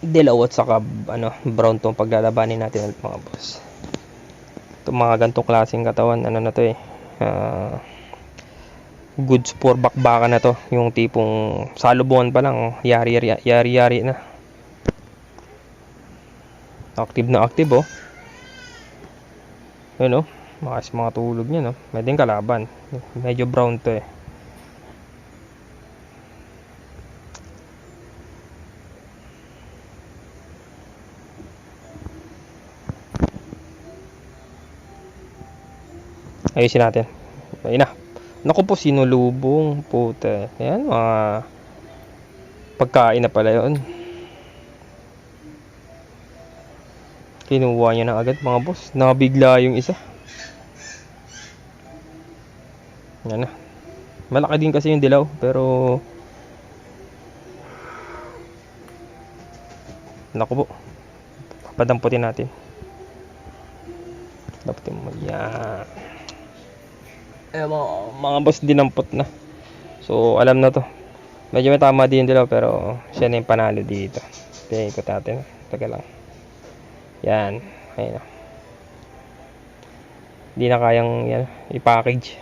dilaw at saka brown tong paglalabanin natin ulit mga boss. Itong mga gantong klaseng katawan, ano na to eh, goods for bakbakan na to, yung tipong salubungan pa lang yari na. Active na active oh. Yun oh, mga tulog niya no. May din kalaban, medyo brown to eh. Ayusin natin. Ayun na. Naku po, sinulubong. Puta. Ayan, mga pagkain na pala yun. Kinuha niya na agad mga boss. Nabigla yung isa. Yan na. Malaki din kasi yung dilaw. Pero naku po, papadamputin natin. Damputin mo. Yan. Mga boss, dinampot na. So alam na to. Medyo may tama din dilaw, pero siya na yung panalo dito. Ikot natin. Taga lang. Yan. Ayun na. Hindi na kayang yan, i-package.